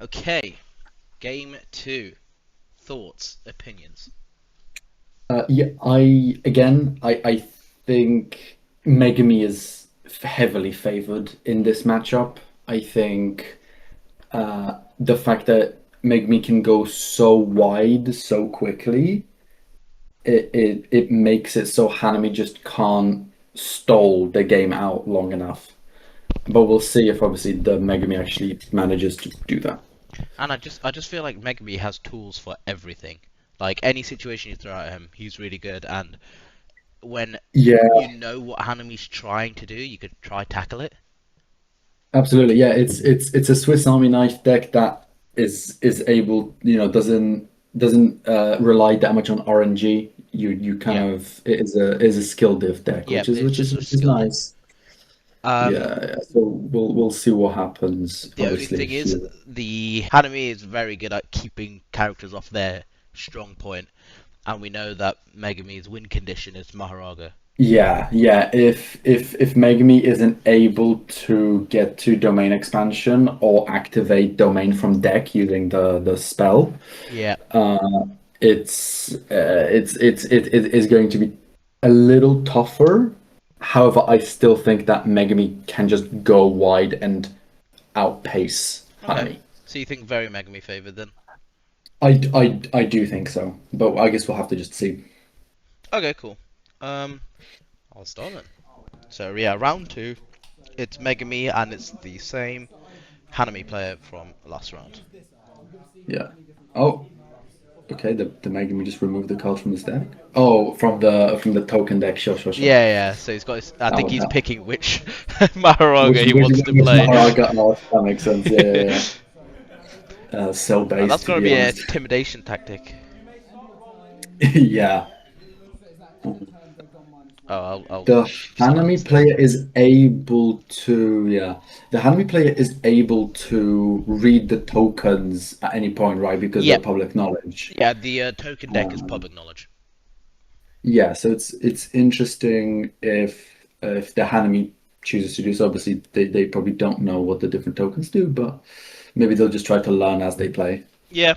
Okay, game two. Thoughts, opinions. Yeah, I think Megami is heavily favored in this matchup. I think the fact that Megami can go so wide so quickly, it makes it so Hanami just can't stall the game out long enough. But we'll see if obviously the Megami actually manages to do that. And I just feel like Megumi has tools for everything. Like any situation you throw at him, he's really good. And when Yeah, you know what Hanami's trying to do, you could try tackle it. absolutely. Yeah, it's a Swiss Army knife deck that is able, doesn't rely that much on RNG. You kind Yeah, of it is a skill div deck, yeah, which is it's which just is a which is skill diff. nice. Um, Yeah, so we'll see what happens. the only Obviously, thing is, here. the Hanami is very good at keeping characters off their strong point, and we know that Megumi's win condition is Maharaga. Yeah. If Megami isn't able to get to domain expansion or activate domain from deck using the spell, Yeah. uh, it is going to be a little tougher. However, I still think that Megami can just go wide and outpace Okay. Hanami. So you think very Megumi favored then? I do think so, but I guess we'll have to just see. Okay, cool. Um, I'll start then. So yeah, round two. It's Megami and it's the same Hanami player from last round. Yeah. Oh, okay. The Megami just removed the card from his deck. Oh, from the token deck. Sure. Yeah, yeah. So he's got. I That think would he's help. picking which Maharaga he Which wants to which play. Maharaga? Oh, that makes sense. Yeah. Cell That's based, to gonna be be a honest. intimidation tactic. Yeah. Oh, I'll The silence Hanami this. player is able to, yeah. The Hanami player is able to read the tokens at any point, right? Because they're Yep. public knowledge. Yeah, the token deck is Um, public knowledge. yeah, so it's interesting if the Hanami chooses to do so. Obviously, they probably don't know what the different tokens do, but maybe they'll just try to learn as they play. Yeah,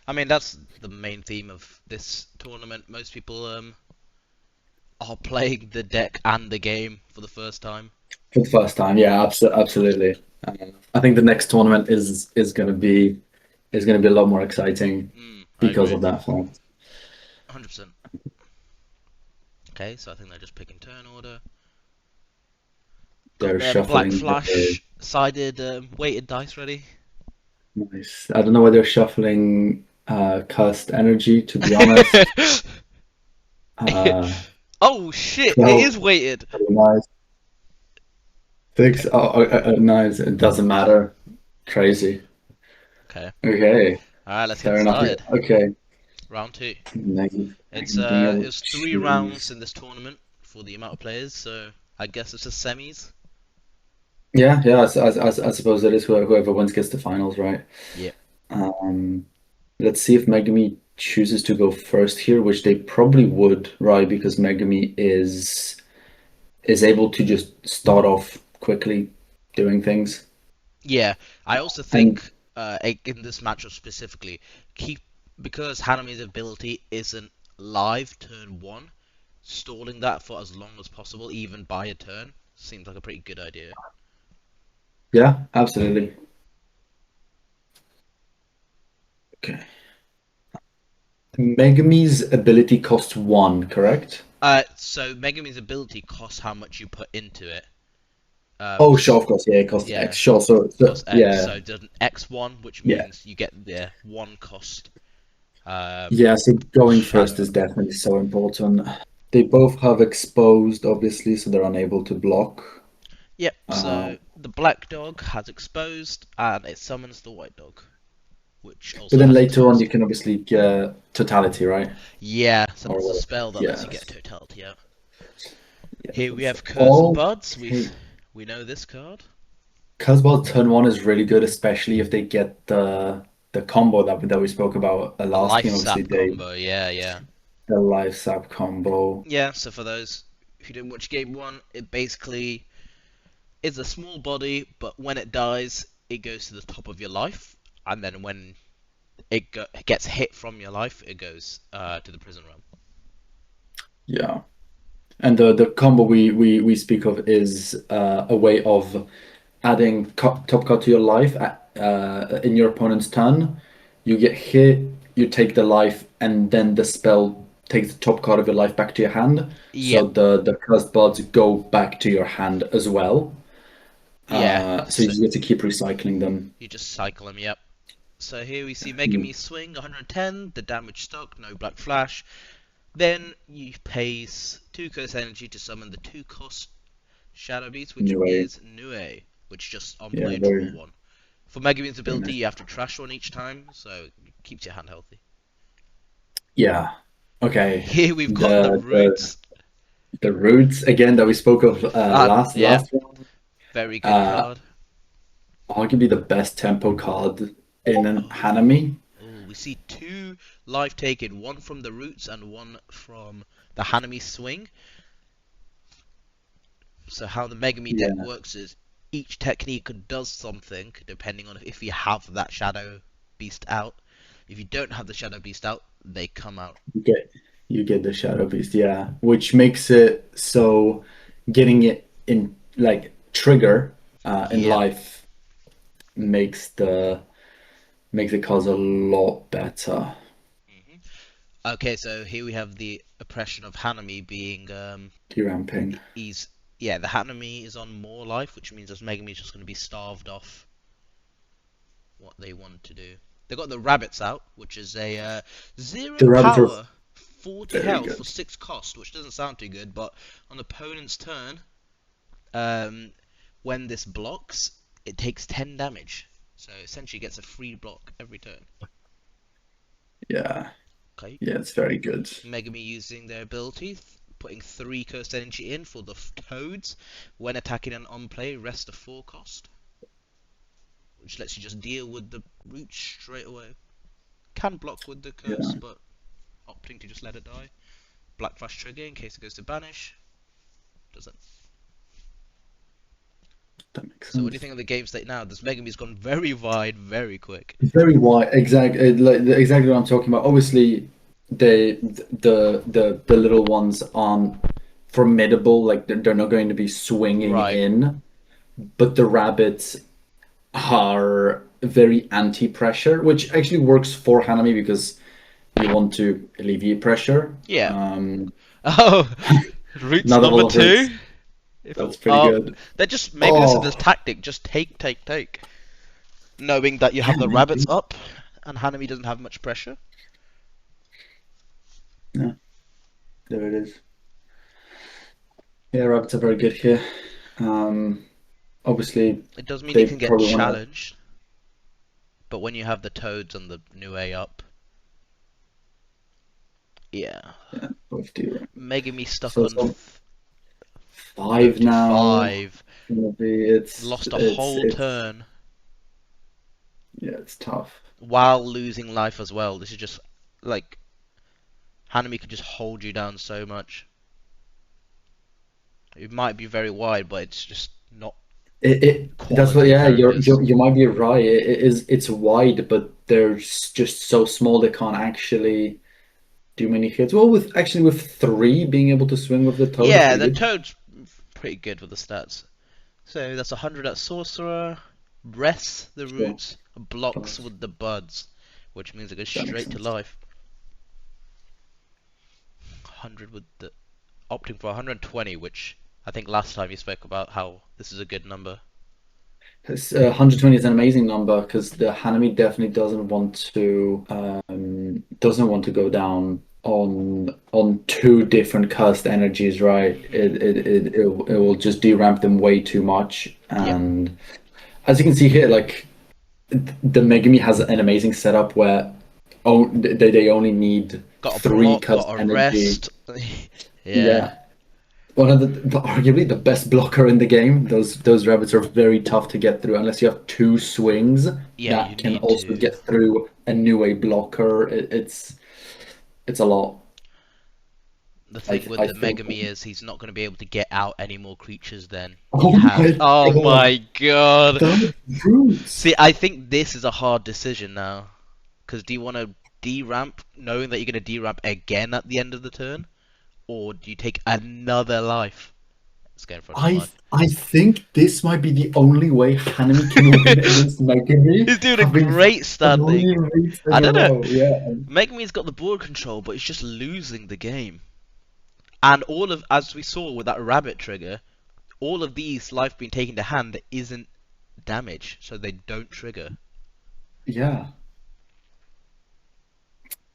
I mean that's the main theme of this tournament. Most people are playing the deck and the game for the first time. For the first time, yeah, absolutely. I think the next tournament is gonna be a lot more exciting I because agree. of that fact. 100%. Okay, so I think they're just picking turn order. Got They're their black shuffling their flash sided weighted dice ready. nice. I don't know why they're shuffling cursed energy, to be honest. Uh Oh shit! It 12, is weighted. nice. Okay, 6, nice. It doesn't matter. Crazy. okay. Okay, All right, let's get fair enough. started. Okay. Round two. It's Megan being able to it's three rounds choose. in this tournament for the amount of players, so I guess it's just semis. Yeah. I suppose it is whoever wins gets the finals, right? Yeah. Um, let's see if Megami chooses to go first here, which they probably would, right? Because Megami is able to just start off quickly doing things. Yeah, I also And think in this matchup specifically, keep because Hanami's ability isn't live turn one, stalling that for as long as possible, even by a turn, seems like a pretty good idea. yeah, absolutely. Okay. Megami's ability costs one, correct? So Megumi's ability costs how much you put into it. Oh, sure, of course. Yeah, it costs Yeah, X. Sure. So costs X. yeah, So it does an X1, which yeah. means you get the one cost um, Yeah, so going first shadow. is definitely so important. They both have exposed, obviously, so they're unable to block. Yep. Uh, So the black dog has exposed, and it summons the white dog, which but also then has later on, you exposed. can obviously get totality, right? Yeah, so Or that's a whatever. spell that lets you get Yes. totality out. Yeah. Here we have Curse and All Buds. okay. We know this card. Casbah turn one is really good, especially if they get the combo that we spoke about The last life game. Obviously, sap they combo. Yeah, yeah, the life sap combo. yeah. So for those who didn't watch game one, it basically is a small body, but when it dies, it goes to the top of your life. and then when gets hit from your life, it goes to the prison realm. Yeah. And the combo we speak of is a way of adding top card to your life in your opponent's turn. You get hit, you take the life, and then the spell takes the top card of your life back to your hand. So Yep. the cursed bards go back to your hand as well. Yeah. So you So just get to keep recycling them. you just cycle them. Yep. So here we see Mm, Megumi swing 110, the damage stuck, no black flash. Then you pays 2 curse energy to summon the 2 cost Shadow Beast, which anyway, is Nue, which just on yeah, play draw very 1. For Megumi's very ability, nice. you have to trash 1 each time, so it keeps your hand healthy. Yeah. Okay. Here we've got the The the Roots. the roots again that we spoke of Yeah, last one. very good Uh, card. Arguably the best tempo card in an Oh, Hanami. oh, we see 2 life taken, 1 from the Roots and 1 from the Hanami swing. So how the Megami deck Yeah, works is each technique does something depending on if you have that Shadow Beast out. If you don't have the Shadow Beast out, they come out. you get you get the Shadow Beast, yeah, which makes it so getting it in like trigger in Yep. life makes the cards a lot better. hmm Okay, so here we have the oppression of Hanami being Deramping. he's yeah, the Hanami is on more life, which means this Megami is just going to be starved off what they want to do. They got the rabbits out, which is a The zero rabbits are power, 40 very health for good. 6 cost, which doesn't sound too good, but on the opponent's turn, um, when this blocks, it takes 10 damage. So essentially gets a free block every turn. Yeah, Okay. yeah, it's very good. Megami using their ability, putting 3 cursed energy in for the toads. When attacking an on play, rest a 4 cost, which lets you just deal with the root straight away. Can block with the curse, Yeah, but opting to just let it die. Black Flash trigger in case it goes to banish. Doesn't. that makes So what do you sense. think of the game state now? This Megumi's gone very wide, very quick. Very wide, exactly what I'm talking about. Obviously, the little ones aren't formidable, like they're not going to be swinging Right. in, but the rabbits are very anti-pressure, which actually works for Hanami because you want to alleviate pressure. Yeah. Oh, roots Another number whole of two. roots, If it, that's pretty good. they're just maybe this is the Oh, tactic. Just take, take, take. Knowing that you yeah, have the rabbits maybe. up, and Hanami doesn't have much pressure. Yeah, there it is. Yeah, rabbits are very good here. Um, Obviously, It does mean you they can get probably want to. challenged, but when you have the toads and the new A up, yeah. Yeah, both do. Megami stuck So on some five now. 35. Maybe Lost a whole it's turn yeah, it's tough. while losing life as well. This is just like Hanami could just hold you down so much. It might be very wide, but it's just not It that's what quality yeah, characters. you might be right. It's wide, but they're just so small they can't actually do many hits. Well, with three being able to swing with the toad is Yeah, pretty the good. toad's pretty good with the stats. So that's 100 at Sorcerer, rests the Sure, roots, blocks tough. with the buds, which means it goes That makes straight to sense. life. 100 with the opting for 120, which I think last time you spoke about how this is a good number. 120 is an amazing number because the Hanami definitely doesn't want to go down on two different cursed energies, right? hmm It will just deramp them way too much. Yep. And as you can see here, like the Megami has an amazing setup where they only need Got a three block, cursed got a energy. rest. Yeah. Yeah, one of arguably the best blocker in the game. Those rabbits are very tough to get through unless you have two swings Yeah, you that can need also to. get through a new way blocker. It's a lot. The I thing with I the think. Megami is he's not going to be able to get out any more creatures than he Oh has. my Oh god, my god! those roots. See, I think this is a hard decision now. Because do you want to de-ramp knowing that you're going to de-ramp again at the end of the turn? Or do you take another life? Let's go in front of I mine. I think this might be the only way Hanami can win against Megumi, He's doing a having great standing. 3 weeks I in a don't know. row. Yeah, Megumi's got the board control, but he's just losing the game. And all of, as we saw with that rabbit trigger, all of these life being taken to hand isn't damage, so they don't trigger. yeah,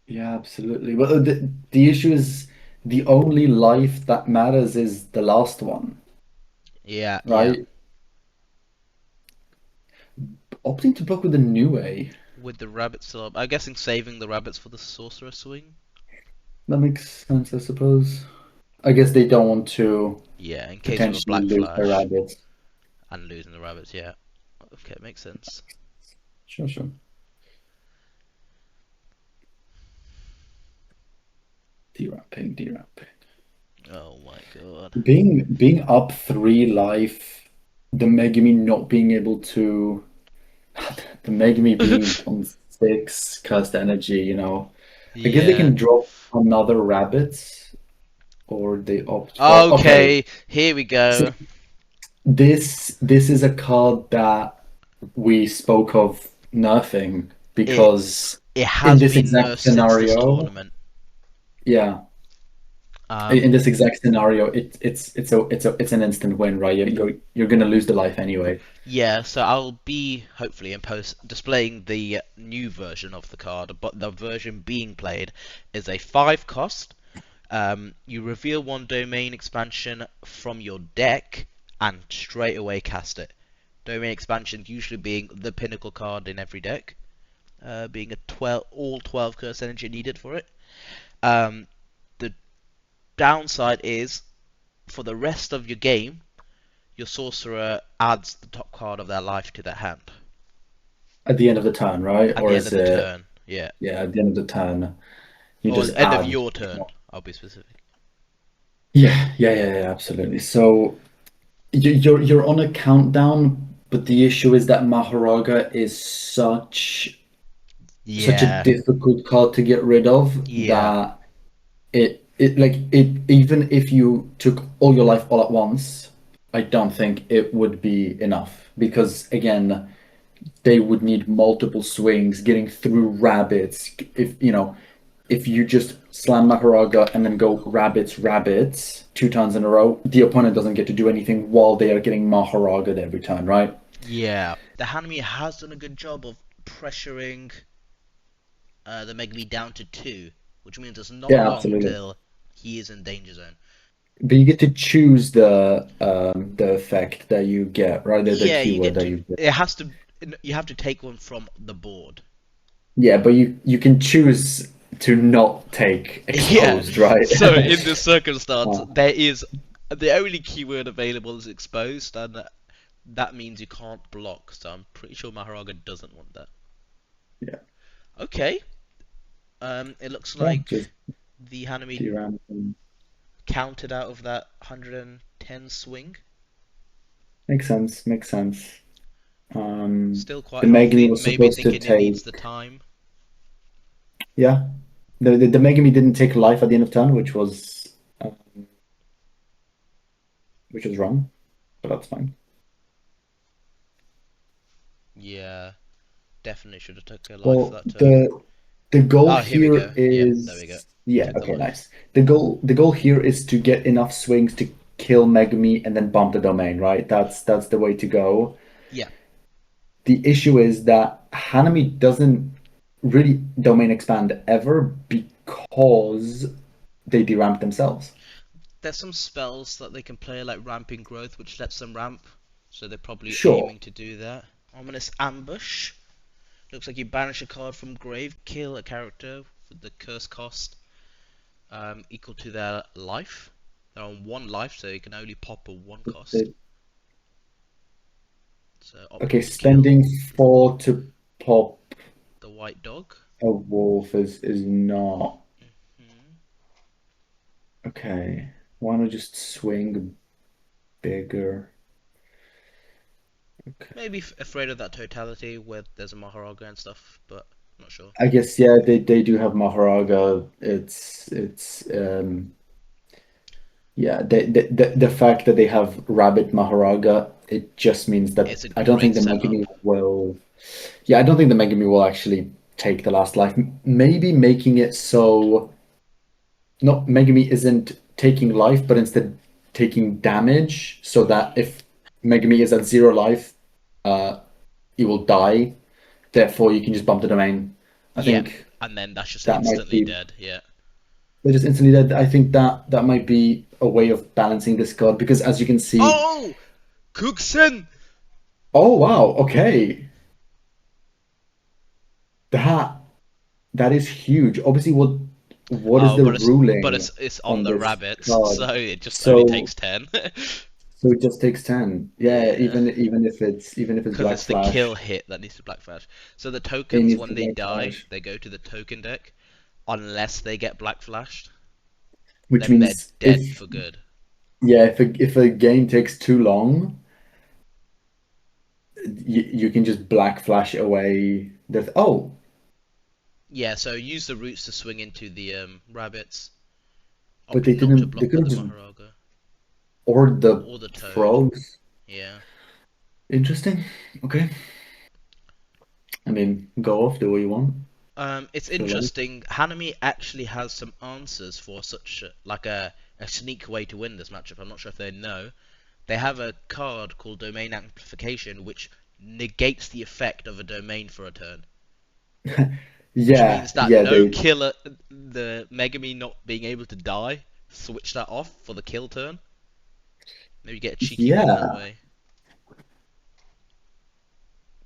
yeah, absolutely. Well, the issue is the only life that matters is the last one, Yeah, yeah. right? Opting to block with a new A, With the rabbit still up. I'm guessing saving the rabbits for the sorcerer swing. that makes sense, I suppose. I guess they don't want to Yeah, in case of a potentially black lose their flash rabbits. and losing the rabbits. Yeah. Okay, makes sense. Sure, sure. Deramping, deramping. Oh my god. Being up 3 life, the Megumi not being able to, the Megumi being on 6 cursed energy, I guess they Yeah. can drop another rabbit, or they opt for. Okay, Okay, here we so go. this is a card that we spoke of nerfing because It in has this been exact nerfed since this scenario, tournament. yeah, in Um, this exact scenario, it's an instant win, right? You're gonna lose the life anyway. yeah, so I'll be hopefully in post displaying the new version of the card, but the version being played is a 5 cost. You reveal one domain expansion from your deck and straight away cast it. Domain expansion usually being the pinnacle card in every deck, being a 12 all 12 curse energy needed for it. Um, the downside is for the rest of your game, your sorcerer adds the top card of their life to their hand At the end of the turn, right? at Or the end is of the it, turn. Yeah, yeah, at the end of the turn, you or just end of add. your turn. I'll be specific. Yeah, absolutely. So you're on a countdown, but the issue is that Mahoraga is such a Yeah, difficult card to get rid of yeah, that it even if you took all your life all at once, I don't think it would be enough because again, they would need multiple swings getting through rabbits. If you just slam Mahoraga and then go rabbits, rabbits 2 turns in a row, the opponent doesn't get to do anything while they are getting Maharaga'd every turn, right? yeah. The Hanami has done a good job of pressuring the Megumi down to 2, which means it's not Yeah, long absolutely. till he is in danger zone. But you get to choose the effect that you get, right? The Yeah, you keyword get that to. you get. It has to. You have to take one from the board. Yeah, but you can choose to not take Yeah. exposed, right? So in this circumstance, Uh, there is the only keyword available is exposed, and that means you can't block. So I'm pretty sure Maharaga doesn't want that. yeah, Okay. It looks yeah, like just the Hanami DRAM. counted out of that 110 swing. Makes sense. Makes sense. Still The quite Megami healthy. was Maybe supposed to thinking it needs take. the time. Yeah, the Megami didn't take life at the end of turn, um, which was wrong, but that's fine. Yeah, definitely should have took a life Well, that turn. the goal Oh, here we here go. Yep, there we go. is yeah, Took the okay, life. nice. The goal here is to get enough swings to kill Megami and then bump the domain, right? That's the way to go. Yeah, The issue is that Hanami doesn't really domain expand ever because they deramp themselves. there's some spells that they can play like Ramping Growth, which lets them ramp. So they're probably Sure. aiming to do that. Ominous Ambush. Looks like you banish a card from grave, kill a character with the curse cost equal to their life. They're on 1 life, so you can only pop a 1 cost. So Okay, opting to kill spending 4 to pop the white dog. a wolf is not Hmm. Okay. Why not just swing bigger? Okay. Maybe afraid of that totality where there's a Maharaga and stuff, but I'm not sure. I guess yeah, they do have Maharaga. It's yeah, the fact that they have Rabbit Maharaga, it just means that It's a I don't think great the setup. Megami will. Yeah, I don't think the Megami will actually take the last life. Maybe making it so not Megami isn't taking life, but instead taking damage, so that Mm, if Megami is at zero life, uh, he will die. Therefore, you can just bump the domain. I yeah, think and then that's just that might instantly be dead. Yeah. they're just instantly dead. I think that might be a way of balancing this card because as you can see, Oh, Cookson. oh wow, okay, that that is huge. Obviously, what is Oh, the but ruling it's on on the this rabbits, card? so it just only So takes 10. so it just takes 10. Yeah, Yeah, even if it's because Black it's the kill Flash, hit that needs to black flash. So the it tokens needs when to they Black die, Flash, they go to the token deck unless they get black flashed. which Then they're means dead for good. if a game takes too long, you can just Black Flash away the oh, Yeah, so use the roots to swing into the rabbits. but Opting not to they block could with have the just Maharaga or the or the toad. frogs. Yeah. Interesting. Okay. I mean, go off, do what you want. It's Feel like. interesting. Hanami actually has some answers for such like a sneak way to win this matchup. I'm not sure if they know. They have a card called Domain Amplification, which negates the effect of a domain for a turn, which Yeah, means that yeah, no they killer, the Megami not being able to die, switch that off for the kill turn. Maybe get a cheeky win that yeah. way.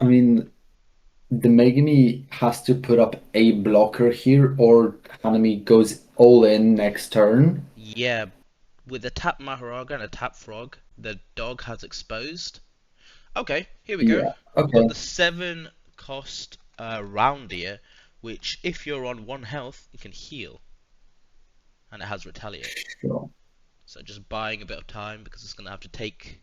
I mean, the Megami has to put up a blocker here, or Hanami goes all in next turn. Yeah, with a tap Maharaga and a tap Frog, the dog has exposed. Okay, here we go. Yeah. We've got Okay. the 7 cost Roundier, which if you're on 1 health, you can heal, and it has Retaliate. Sure. So just buying a bit of time because it's going to have to take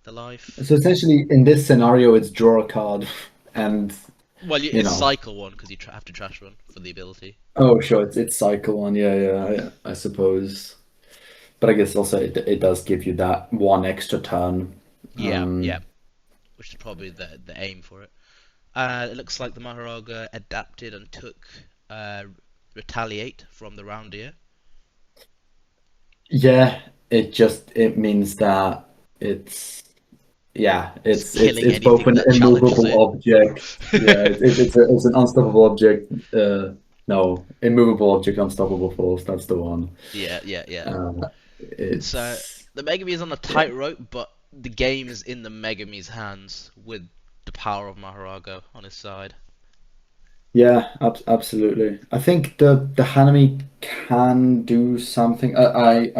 the life. So essentially, in this scenario, it's draw a card, and Well, you it's know. cycle 1 because you have to trash run for the ability. Oh, sure. It's cycle one. Yeah, yeah. I suppose. But I guess also it does give you that one extra turn. Yeah, yeah, Um, which is probably the aim for it. It looks like the Maharaga adapted and took Retaliate from the Roundier. yeah, it means that it's yeah, It's it's killing it's both anything an that challenges immovable it. object. Yeah, it's an unstoppable object. No, immovable object, unstoppable force. That's the one. Yeah, yeah, yeah. So It's the Megami is on a yeah, tightrope, but the game is in the Megami's hands with the power of Maharaga on his side. yeah, absolutely. I think the Hanami can do something. I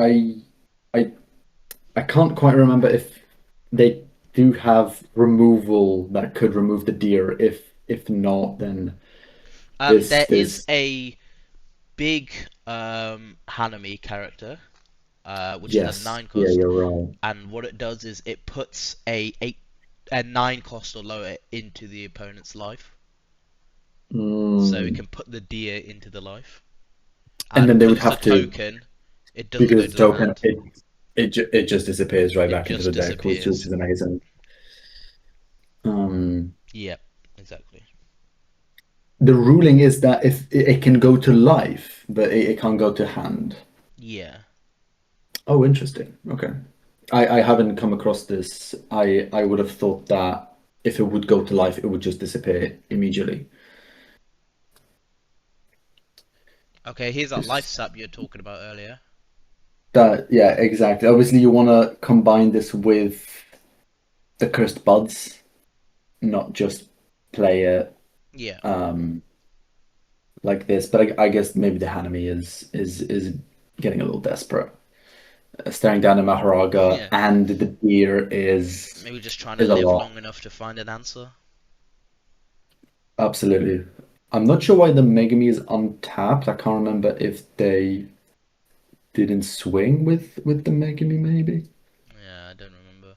I can't quite remember if they do have removal that could remove the deer. If not, then There is this a big Hanami character, which is a yes, 9 yeah, cost, you're right. and what it does is it puts a 9 cost or lower into the opponent's life. So it Mm. can put the deer into the life. And And then they because would it's a have to token, it doesn't go because to the token hand. it just disappears right It back into just the deck, which disappears. is amazing. Um, Yep, exactly. the ruling is that if it can go to life, but it can't go to hand. Yeah. Oh, interesting. Okay. I haven't come across this. I would have thought that if it would go to life, it would just disappear immediately. Okay, here's that life Just sap you're talking about earlier. that, yeah, exactly. Obviously, you want to combine this with the cursed buds, not just play it Yeah. um, like this. But I guess maybe the Hanami is getting a little desperate. Staring down a Maharaga Yeah. and the deer Maybe just trying to is a live lot. long enough to find an answer. Absolutely. I'm not sure why the Megami is untapped. I can't remember if they didn't swing with the Megumi maybe. Yeah, I don't remember.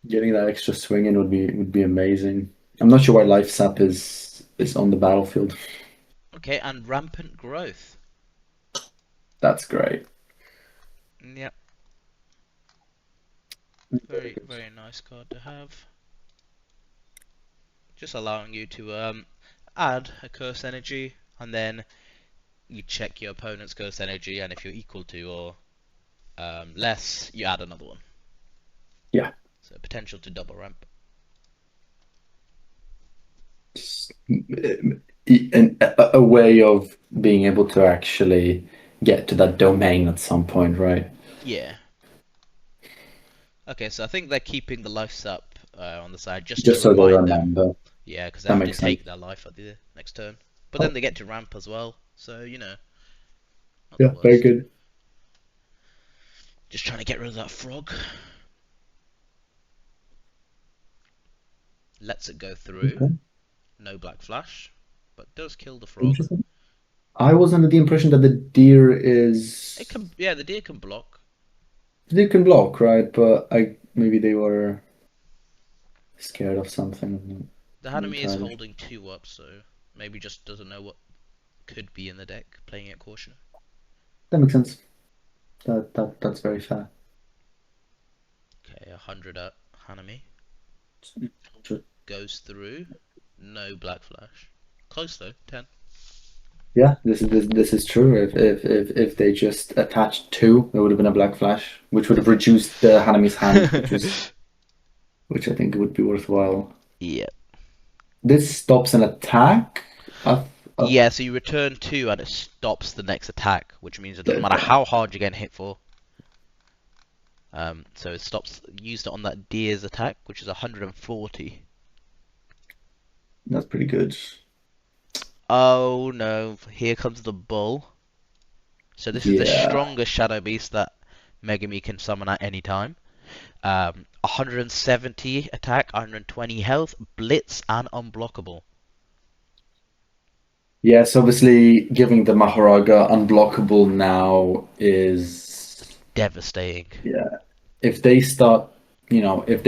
Getting that extra swing in would be amazing. I'm not sure why Life Sap is on the battlefield. Okay, and rampant growth. That's great. Yep, Very very good. very nice card to have. Just allowing you to add a curse energy, and then you check your opponent's curse energy, and if you're equal to or less, you add another one. Yeah. So potential to double ramp. And a way of being able to actually get to that domain at some point, right? Yeah. Okay, so I think they're keeping the lives up on the side just to Just so they remind them. remember. Yeah, because they That have to makes sense. take their life at the next turn. But then Oh, they get to ramp as well, so not the yeah, very worst. good. Just trying to get rid of that frog. Lets it go through. Okay, No black flash, but does kill the frog. interesting. I was under the impression that the deer It is can, yeah, the deer can block. they can block, right? But I maybe they were scared of something. The I'm not Hanami is entirely sure. holding 2 up, so maybe just doesn't know what could be in the deck, playing it caution. That makes sense. That's very fair. Okay, 100 at Hanami. Goes through. No black flash. Close though, 10. Yeah, this is true. If they just attached two, it would have been a black flash, which would have reduced the Hanami's hand, which I think would be worthwhile. Yeah. This stops an attack. Uh, uh, Yeah, so you return 2 and it stops the next attack, which means it doesn't matter okay, how hard you're getting hit for. So it stops, used it on that deer's attack, which is 140. that's pretty good. Oh no, here comes the bull. So this is the Yeah, strongest shadow beast that Megumi can summon at any time. 170 attack, 120 health, blitz, and unblockable. yes. Obviously, giving the Maharaga unblockable now is Devastating. yeah. If they start, if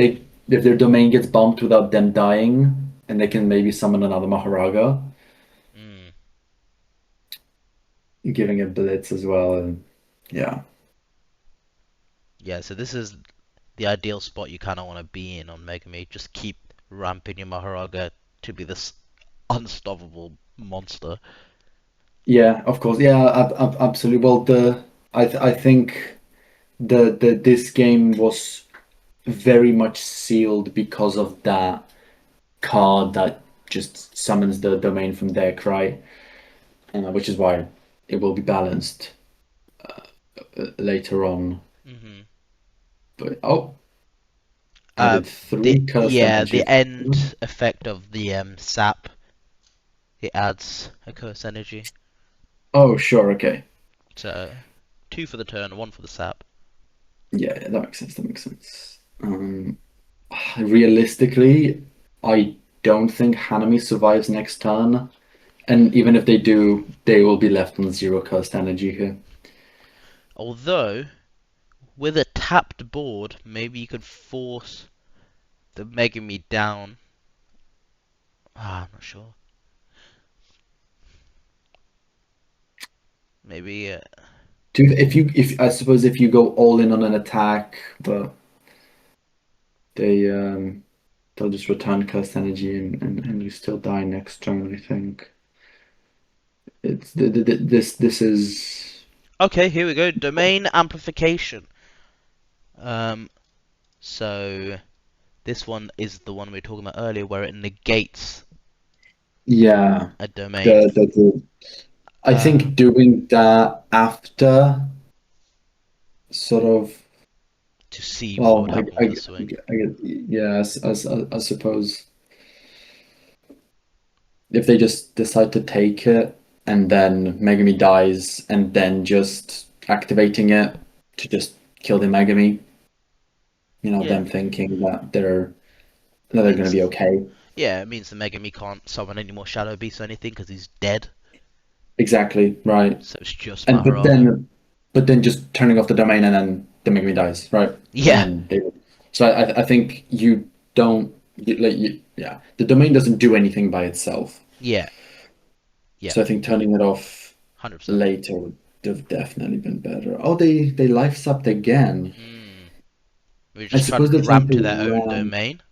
their domain gets bumped without them dying, and they can maybe summon another Maharaga, Mm. giving it blitz as well, and yeah. Yeah, so this is the ideal spot you kind of want to be in on Megami. Just keep ramping your Maharaga to be this unstoppable monster. Yeah, of course. Yeah, absolutely. Well, I think the this game was very much sealed because of that card that just summons the domain from deck, right? Which is why it will be balanced later on. Hmm But oh, Uh, added three cursed the energy. end effect of the sap, it adds a curse energy. Oh, sure, okay. So 2 for the turn, 1 for the sap. Yeah, yeah, that makes sense. That makes sense. Realistically, I don't think Hanami survives next turn. And even if they do, they will be left on zero cost energy here. Although with a tapped board, maybe you could force the Megami down. Ah, I'm not sure. Maybe. If I suppose if you go all in on an attack, but they they'll just return cost energy and you still die next turn. I think it's this is Okay, here we go. Domain amplification. Um, so this one is the one we were talking about earlier, where it negates yeah a domain. the I Uh, think doing that after sort of to see what well would happen with the swing. yeah I suppose if they just decide to take it and then Megami dies and then just activating it to just kill the Megami, Yeah, them thinking that it they're gonna means be okay. yeah, it means the Megami can't summon any more Shadow Beasts or anything because he's dead. exactly, right. So it's just And Maharaga. but then just turning off the domain and then the Megami dies, right? And Yeah, then they. So I think you don't yeah, the domain doesn't do anything by itself. yeah, yeah, So I think turning it off 100%. later would have definitely been better. Oh, they life subbed again. Hmm. We I just try to suppose they're trying ramp to to their own ramp. domain,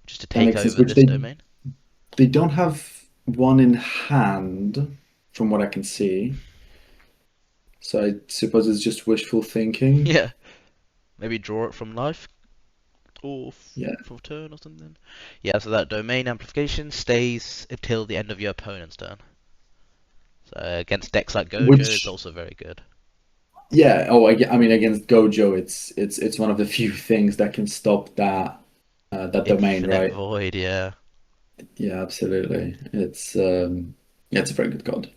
just to That take makes sense. over Which this domain. they don't have one in hand, from what I can see. So I suppose it's just wishful thinking. Yeah, maybe draw it from life or Yeah. for turn or something. Yeah, so that domain amplification stays until the end of your opponent's turn. So against decks like Gojo, it's Which also very good. yeah, I mean against Gojo, it's one of the few things that can stop that domain, Infinite right? Void, yeah. Yeah, absolutely. Yeah, it's a very good card.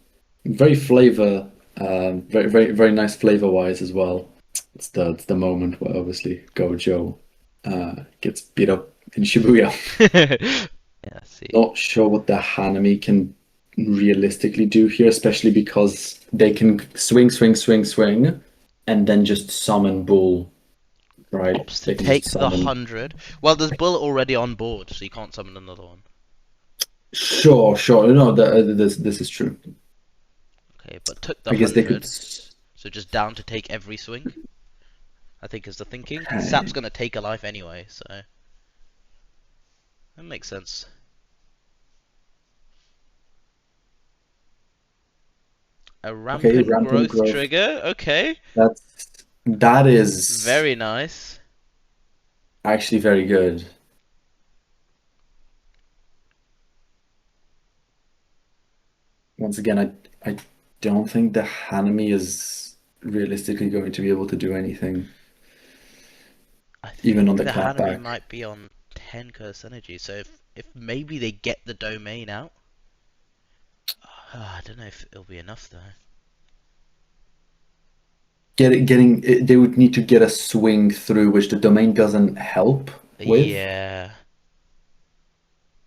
Very flavor, very nice flavor wise as well. It's the moment where obviously Gojo gets beat up in Shibuya. Yeah, see. Not sure what the Hanami can realistically do here, especially because they can swing, and then just summon Bull, right? Opts to They can just take the summon. 100. Well, there's Bull already on board, so you can't summon another one. Sure, sure. No, this is true. Okay, but took the I guess they could. 100, so just down to take every swing, I think is the thinking. Because Sap's Okay, going to take a life anyway, so that makes sense. A okay, rampant rampant growth growth. trigger, okay. That is Very nice. actually very good. Once again, I don't think the Hanami is realistically going to be able to do anything, I even on think the the Hanami clapback. might be on 10 curse energy, so if maybe they get the domain out, I don't know if it'll be enough though. They would need to get a swing through, which the domain doesn't help with. Yeah,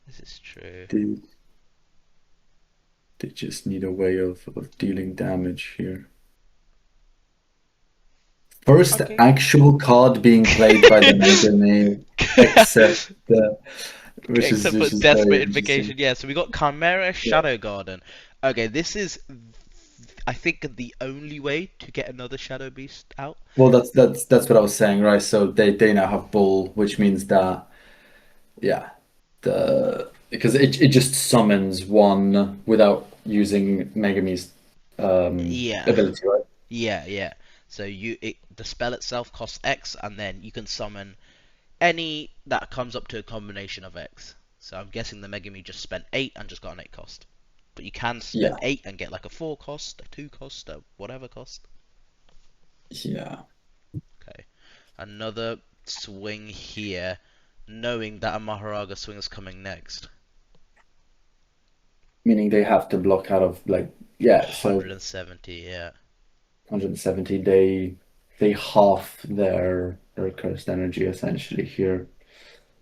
this is true. They, they just need a way of dealing damage here. First Okay. actual card being played by the Megami, except the, Except for which is very Desperate interesting. Invocation, yeah. So we got Chimera Yeah. Shadow Garden. Okay, this is, I think, the only way to get another Shadow Beast out. Well, that's what I was saying, right? So they now have Bull, which means that yeah, the because it just summons one without using Megami's Yeah, ability, right? yeah. So the spell itself costs X, and then you can summon any that comes up to a combination of X. So I'm guessing the Megami just spent 8 and just got an 8 cost. But you can Yeah, spend 8 and get like a 4 cost, a 2 cost, a whatever cost. yeah. Okay. Another swing here, knowing that a Maharaga swing is coming next. Meaning they have to block out of like yeah, so 170, yeah. 170 they half their cursed energy essentially here,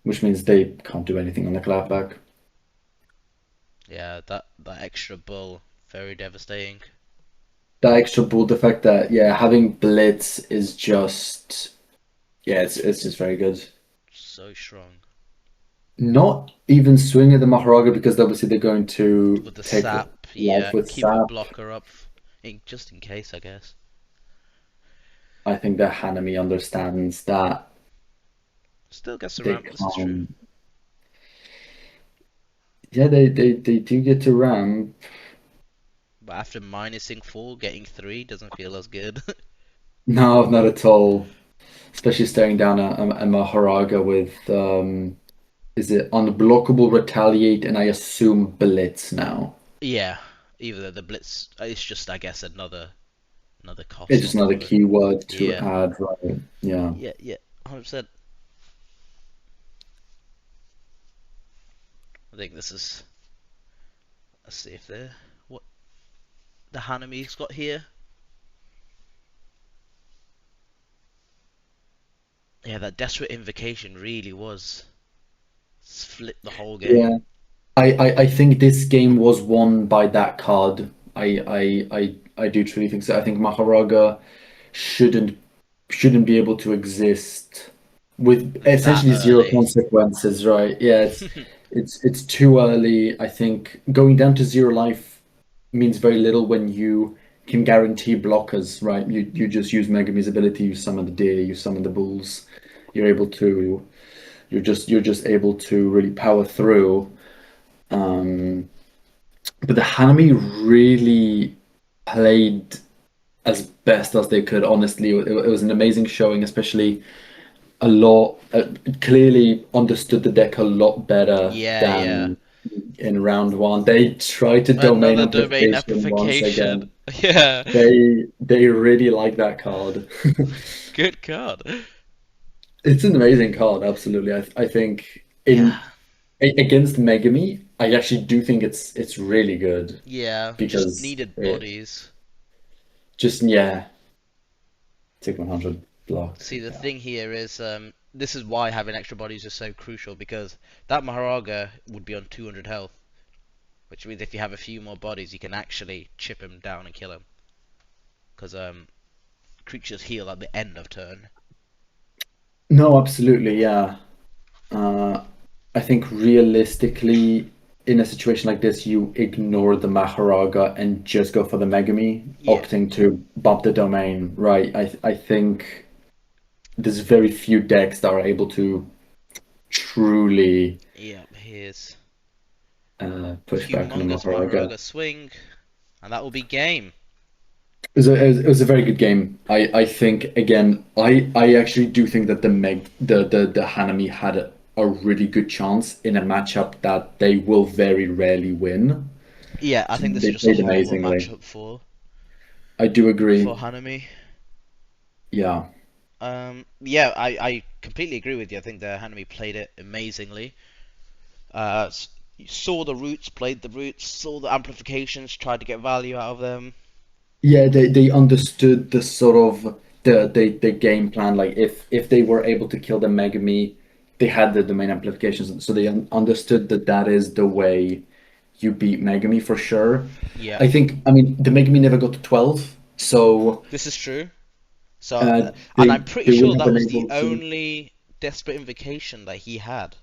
which means they can't do anything on the clapback. Yeah, that extra bull, very devastating. The extra bull, the fact that yeah, having Blitz is just yeah, it's just very good. So strong. Not even swing at the Maharaga because obviously they're going to With the take sap, life yeah, with keep a Sap. blocker up, just in case, I guess. I think that Hanami understands that Still gets a they ramp, this is true. can't. Yeah, they do get to ram. But after minusing 4, getting 3 doesn't feel as good. No, not at all. Especially staring down a Maharaga with is it unblockable retaliate and I assume Blitz now. Yeah, even though the blitz it's just I guess another It's cost just on top another of it. keyword to Yeah, add, right? Yeah. yeah, 100%. I think this is. Let's see if they what the Hanami's got here. Yeah, that desperate invocation really was flipped the whole game. Yeah. I think this game was won by that card. I do truly think so. I think Maharaga shouldn't shouldn't be able to exist with That essentially zero early. consequences, right? Yeah, it's too early. I think going down to zero life means very little when you can guarantee blockers, right? You just use Megumi's ability, you summon the deer, you summon the bulls. You're able to you're just able to really power through. Um, but the Hanami really played as best as they could. Honestly, it was an amazing showing, especially a lot clearly understood the deck a lot better Yeah, yeah. than in round one. They tried to domain Another domain amplification once amplification. again. Yeah. They really like that card. Good card. It's an amazing card, absolutely. I think Yeah. against Megami, I actually do think it's really good Yeah. Just because needed it bodies. just yeah, take 100 block. See, the Yeah. thing here is, this is why having extra bodies is so crucial because that Maharaga would be on 200 health, which means if you have a few more bodies, you can actually chip him down and kill him. Because creatures heal at the end of turn. No, absolutely, yeah. Uh, I think realistically, in a situation like this, you ignore the Maharaga and just go for the Megami, Yeah. opting to bump the domain, right? I think there's very few decks that are able to truly Yeah. Here's a push back on the humongous Maharaga. Maharaga swing, and that will be game. It was a very good game. I think again, I actually do think that the Hanami had a really good chance in a matchup that they will very rarely win. Yeah, I So think this is they just a played horrible amazingly. matchup I do for agree. Hanami. Yeah. Yeah, I completely agree with you. I think the Hanami played it amazingly. Uh, saw the roots, played the roots, saw the amplifications, tried to get value out of them. Yeah, they understood the sort of the game plan. Like if they were able to kill the Megami, they had the domain amplifications, so they understood that that is the way you beat Megami for sure. Yeah, I think, I mean, the Megami never got to 12, so this is true. So, and I'm pretty they sure wouldn't have that been was the able to. only desperate invocation that he had.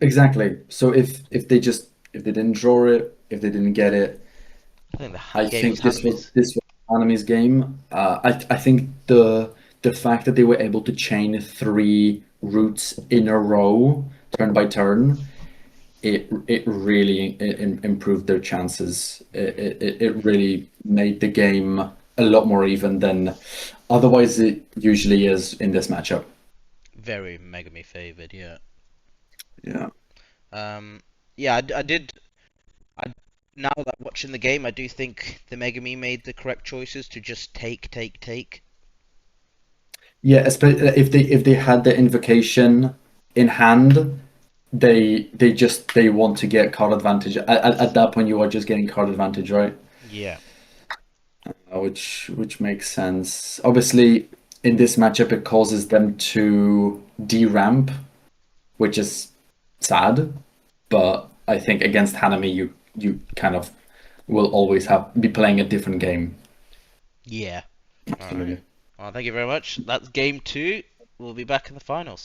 Exactly. So if they didn't draw it, if they didn't get it, I think the I game was think Hanami's. this was Hanami's game. I think the fact that they were able to chain three routes in a row, turn by turn, it really improved their chances. It really made the game a lot more even than otherwise it usually is in this matchup. Very Megami favored, yeah. Yeah. Um, yeah, I did. I Now that watching the game, I do think the Megami made the correct choices to just take. Yeah, especially if they had the invocation in hand, they just they want to get card advantage. At that point, you are just getting card advantage, right? Yeah, Which makes sense. Obviously, in this matchup, it causes them to de-ramp, which is sad. But I think against Hanami, you kind of will always have be playing a different game. yeah. All right. Absolutely. Well, thank you very much. That's game two. We'll be back in the finals.